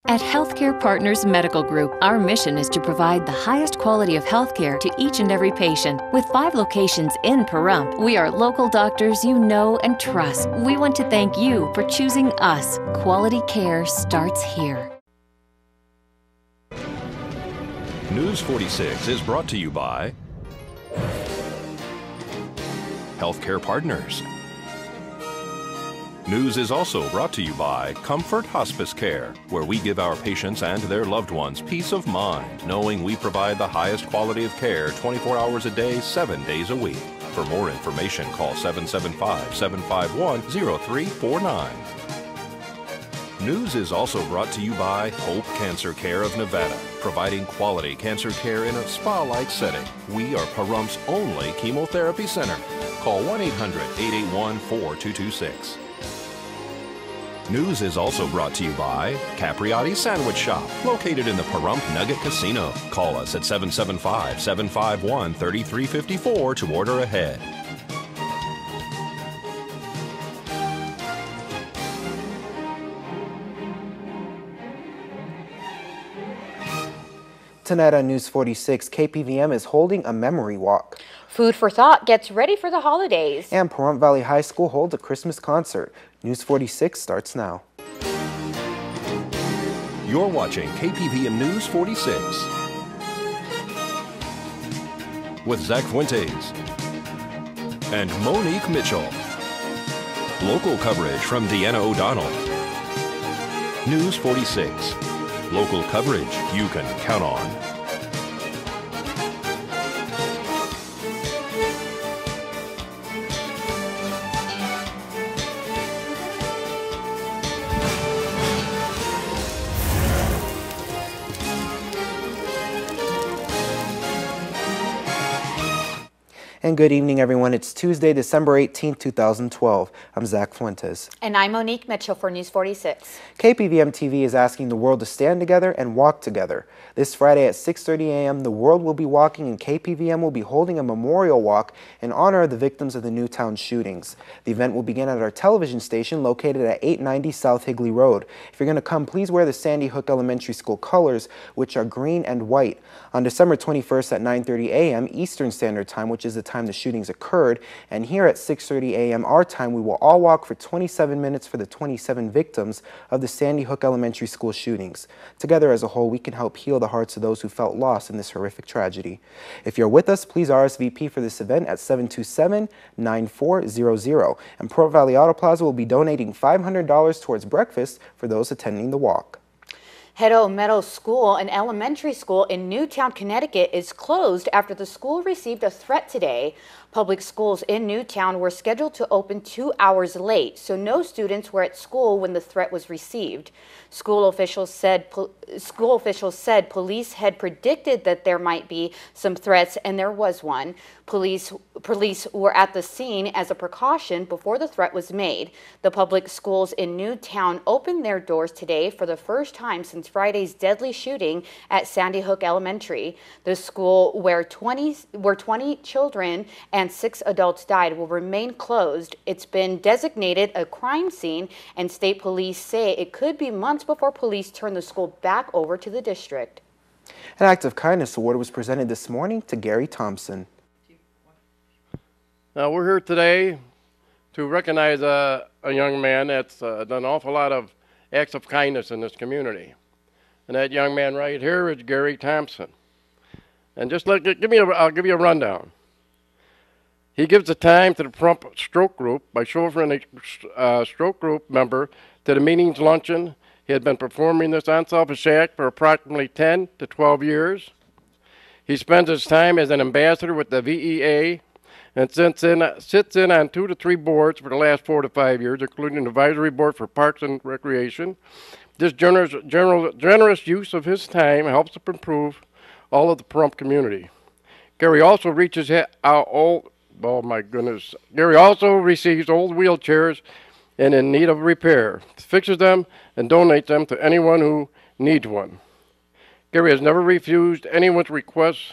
At Healthcare Partners Medical Group, our mission is to provide the highest quality of healthcare to each and every patient. With 5 locations in Pahrump, we are local doctors you know and trust. We want to thank you for choosing us. Quality care starts here. News 46 is brought to you by Healthcare Partners. News is also brought to you by Comfort Hospice Care, where we give our patients and their loved ones peace of mind, knowing we provide the highest quality of care 24 hours a day, 7 days a week. For more information, call 775-751-0349. News is also brought to you by Hope Cancer Care of Nevada, providing quality cancer care in a spa-like setting. We are Pahrump's only chemotherapy center. Call 1-800-881-4226. News is also brought to you by Capriati Sandwich Shop, located in the Pahrump Nugget Casino. Call us at 775-751-3354 to order ahead. Tonight on News 46, KPVM is holding a memory walk. Food for Thought gets ready for the holidays. And Pahrump Valley High School holds a Christmas concert. News 46 starts now. You're watching KPVM News 46 with Zach Fuentes and Monique Mitchell. Local coverage from Deanna O'Donnell. News 46. Local coverage you can count on. And good evening, everyone. It's Tuesday, December 18, 2012. I'm Zach Fuentes. And I'm Monique Mitchell for News 46. KPVM TV is asking the world to stand together and walk together. This Friday at 6:30 a.m., the world will be walking and KPVM will be holding a memorial walk in honor of the victims of the Newtown shootings. The event will begin at our television station located at 890 South Higley Road. If you're going to come, please wear the Sandy Hook Elementary School colors, which are green and white. On December 21st at 9:30 a.m. Eastern Standard Time, which is the time the shootings occurred, and here at 6:30 a.m. our time, we will all walk for 27 minutes for the 27 victims of the Sandy Hook Elementary School shootings. Together as a whole, we can help heal the hearts of those who felt lost in this horrific tragedy. If you're with us, please RSVP for this event at 727-9400. And Port Valley Auto Plaza will be donating $500 towards breakfast for those attending the walk. Heddo Meadows School, an elementary school in Newtown, Connecticut, is closed after the school received a threat today. Public schools in Newtown were scheduled to open 2 hours late, so no students were at school when the threat was received. School officials said police had predicted that there might be some threats, and there was one. Police were at the scene as a precaution before the threat was made. The public schools in Newtown opened their doors today for the first time since Friday's deadly shooting at Sandy Hook Elementary. The school where 20 children and 6 adults died will remain closed. It's been designated a crime scene, and state police say it could be months before police turn the school back over to the district. An Act of Kindness award was presented this morning to Gary Thompson. Now we're here today to recognize a young man that's done an awful lot of acts of kindness in this community. And that young man right here is Gary Thompson. And just I'll give you a rundown. He gives the time to the Pahrump Stroke Group by chauffeuring a stroke group member to the meetings luncheon. He had been performing this unselfish act for approximately 10 to 12 years. He spends his time as an ambassador with the VEA and sits in on 2 to 3 boards for the last 4 to 5 years, including the advisory board for Parks and Recreation. This generous use of his time helps to improve all of the Pahrump community. Gary also receives old wheelchairs and in need of repair, fixes them, and donates them to anyone who needs one. Gary has never refused anyone's requests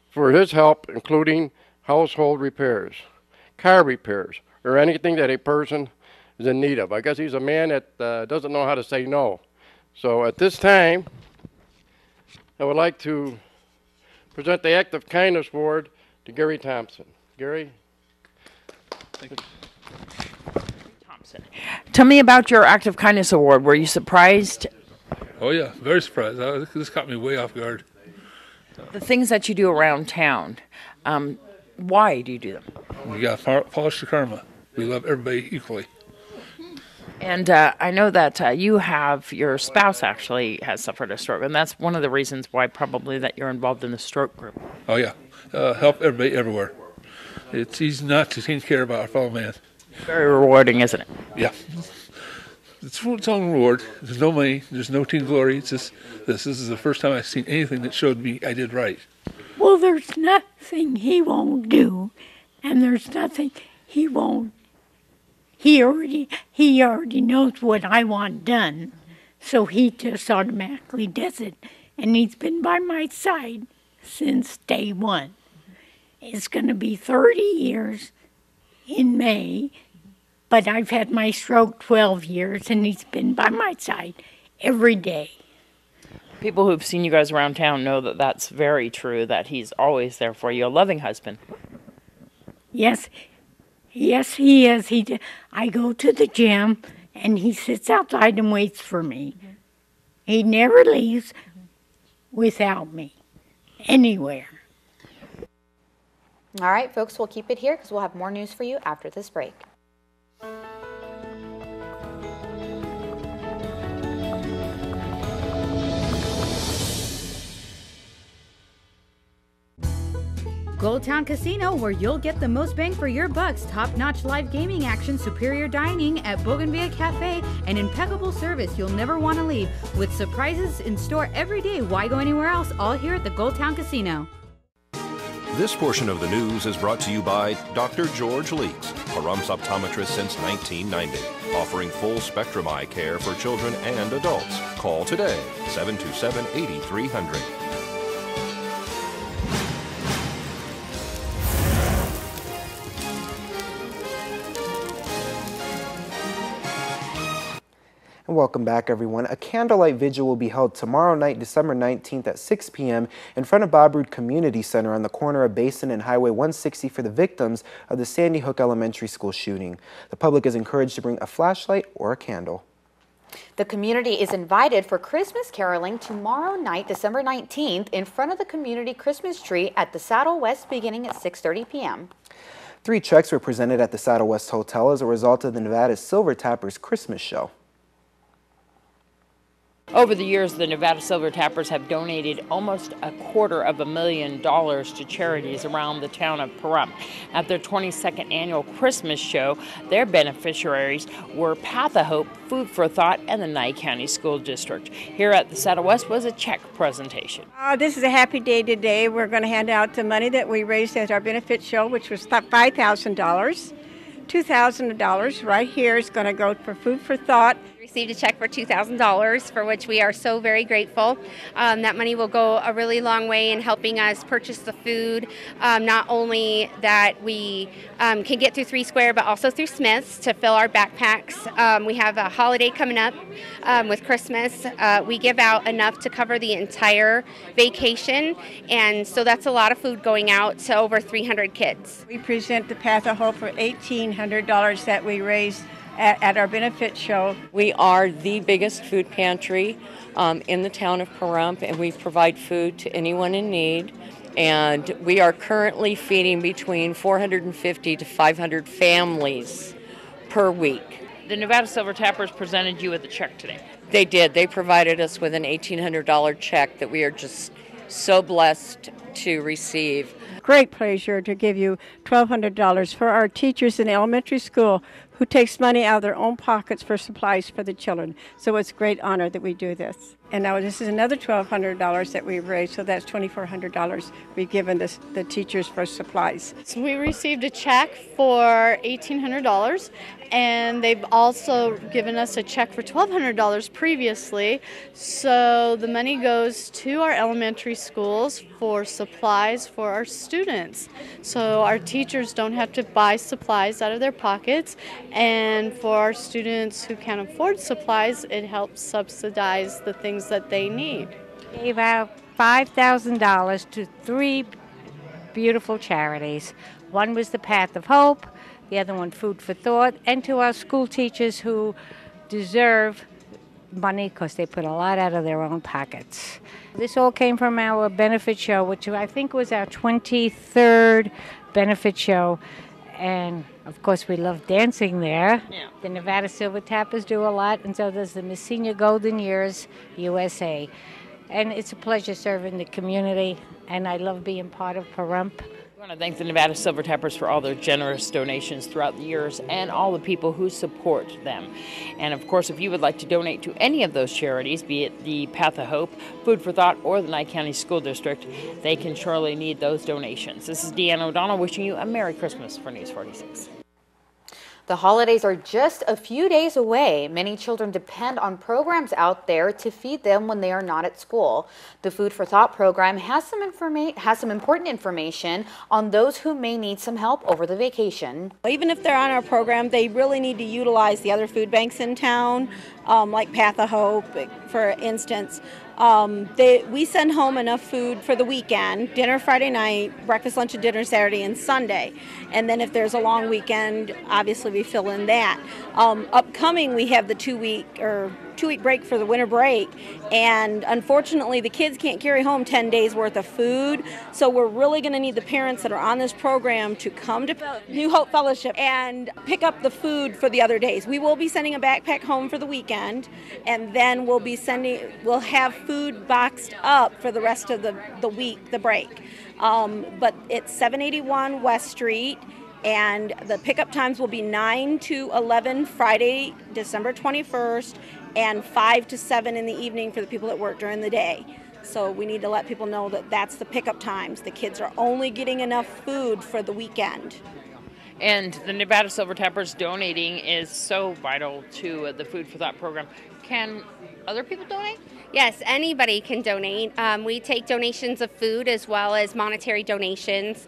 for his help, including household repairs, car repairs, or anything that a person is in need of. I guess he's a man that doesn't know how to say no. So at this time, I would like to present the Act of Kindness Award to Gary Thompson. Gary? Thank you. Tell me about your Act of Kindness Award. Were you surprised? Oh yeah, very surprised. This caught me way off guard. The things that you do around town, why do you do them? We got polish the karma. We love everybody equally. And I know that you have, your spouse actually has suffered a stroke, and that's one of the reasons why probably that you're involved in the stroke group. Oh yeah, help everybody everywhere. It's easy not to take care of our fellow man. Very rewarding, isn't it? Yeah. It's for its own reward. There's no money. There's no team glory. It's just this is the first time I've seen anything that showed me I did right. Well, there's nothing he won't do, and there's nothing he won't. He already knows what I want done, so he just automatically does it. And he's been by my side since day one. It's going to be 30 years in May, but I've had my stroke 12 years, and he's been by my side every day. People who've seen you guys around town know that that's very true, that he's always there for you, a loving husband. Yes, he is. I go to the gym, and he sits outside and waits for me. He never leaves without me, anywhere. All right, folks, we'll keep it here because we'll have more news for you after this break. Gold Town Casino, where you'll get the most bang for your bucks. Top-notch live gaming action, superior dining at Bougainvillea Cafe, and impeccable service you'll never want to leave. With surprises in store every day, why go anywhere else? All here at the Gold Town Casino. This portion of the news is brought to you by Dr. George Leeks, Pahrumps optometrist since 1990, offering full spectrum eye care for children and adults. Call today, 727-8300. And welcome back, everyone. A candlelight vigil will be held tomorrow night, December 19th at 6 p.m. in front of Bob Roode Community Center on the corner of Basin and Highway 160 for the victims of the Sandy Hook Elementary School shooting. The public is encouraged to bring a flashlight or a candle. The community is invited for Christmas caroling tomorrow night, December 19th, in front of the community Christmas tree at the Saddle West beginning at 6:30 p.m. 3 checks were presented at the Saddle West Hotel as a result of the Nevada Silver Tappers Christmas show. Over the years, the Nevada Silver Tappers have donated almost $250,000 to charities around the town of Pahrump. At their 22nd annual Christmas show, their beneficiaries were Path of Hope, Food for Thought, and the Nye County School District. Here at the Saddle West was a check presentation. This is a happy day today. We're going to hand out the money that we raised at our benefit show, which was $5,000. $2,000 right here is going to go for Food for Thought. Received a check for $2,000, for which we are so very grateful. That money will go a really long way in helping us purchase the food, not only that we can get through 3 Square, but also through Smith's to fill our backpacks. We have a holiday coming up with Christmas. We give out enough to cover the entire vacation, and so that's a lot of food going out to over 300 kids. We present the Path of Hope for $1,800 that we raised at our benefit show. We are the biggest food pantry in the town of Pahrump, and we provide food to anyone in need. And we are currently feeding between 450 to 500 families per week. The Nevada Silver Tappers presented you with a check today. They did. They provided us with an $1,800 check that we are just so blessed to receive. Great pleasure to give you $1,200 for our teachers in elementary school who takes money out of their own pockets for supplies for the children. So it's a great honor that we do this. And now this is another $1,200 that we've raised, so that's $2,400 we've given the teachers for supplies. So we received a check for $1,800, and they've also given us a check for $1,200 previously. So the money goes to our elementary schools for some supplies for our students. So our teachers don't have to buy supplies out of their pockets, and for our students who can't afford supplies, it helps subsidize the things that they need. Gave out $5,000 to 3 beautiful charities. One was the Path of Hope, the other one Food for Thought, and to our school teachers who deserve money because they put a lot out of their own pockets. This all came from our benefit show, which I think was our 23rd benefit show. And of course we love dancing there. Yeah. The Nevada Silver Tappers do a lot, and so does the Miss Senior Golden Years USA. And it's a pleasure serving the community, and I love being part of Pahrump. I want to thank the Nevada Silver Tappers for all their generous donations throughout the years and all the people who support them. And of course, if you would like to donate to any of those charities, be it the Path of Hope, Food for Thought, or the Nye County School District, they can surely need those donations. This is Deanna O'Donnell wishing you a Merry Christmas for News 46. The holidays are just a few days away. Many children depend on programs out there to feed them when they are not at school. The Food for Thought program has some important information on those who may need some help over the vacation. Even if they're on our program, they really need to utilize the other food banks in town, like Path of Hope, for instance. We send home enough food for the weekend, dinner Friday night, breakfast, lunch, and dinner Saturday and Sunday. And then if there's a long weekend, obviously we fill in that. Upcoming, we have the two-week break for the winter break, and unfortunately the kids can't carry home 10 days worth of food, so we're really going to need the parents that are on this program to come to New Hope Fellowship and pick up the food for the other days. We will be sending a backpack home for the weekend, and then we'll have food boxed up for the rest of the week, the break. But it's 781 West Street, and the pickup times will be 9 to 11 Friday, December 21st, and 5 to 7 in the evening for the people that work during the day. So we need to let people know that that's the pickup times. The kids are only getting enough food for the weekend. And the Nevada Silver Tappers donating is so vital to the Food for Thought program. Can other people donate? Yes, anybody can donate. We take donations of food as well as monetary donations.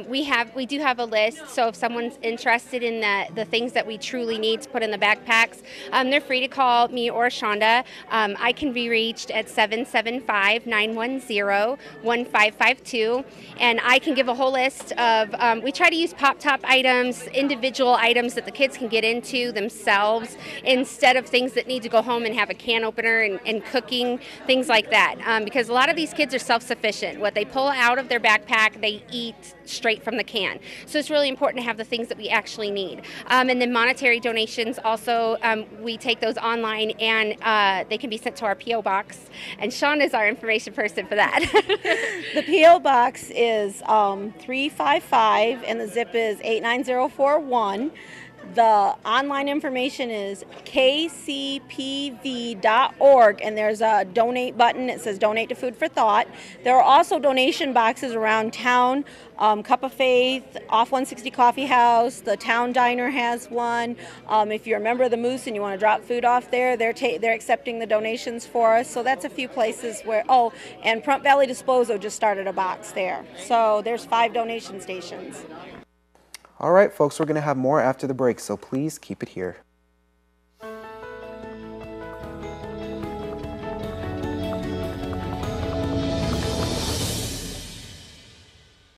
We do have a list, so if someone's interested in the things that we truly need to put in the backpacks, they're free to call me or Shonda. I can be reached at 775-910-1552, and I can give a whole list of, we try to use pop-top items, individual items that the kids can get into themselves, instead of things that need to go home and have a can opener and cooking, things like that. Because a lot of these kids are self-sufficient. What they pull out of their backpack, they eat straight from the can. So it's really important to have the things that we actually need. And then monetary donations also, we take those online, and they can be sent to our P.O. Box. And Sean is our information person for that. The P.O. Box is 355, and the zip is 89041. The online information is kcpv.org, and there's a donate button. It says donate to Food for Thought. There are also donation boxes around town. Cup of Faith, off 160 Coffee House, the Town Diner has one. If you're a member of the Moose and you want to drop food off there, they're accepting the donations for us. So that's a few places where, and Pahrump Valley Disposal just started a box there. So there's 5 donation stations. All right, folks, we're going to have more after the break, so please keep it here.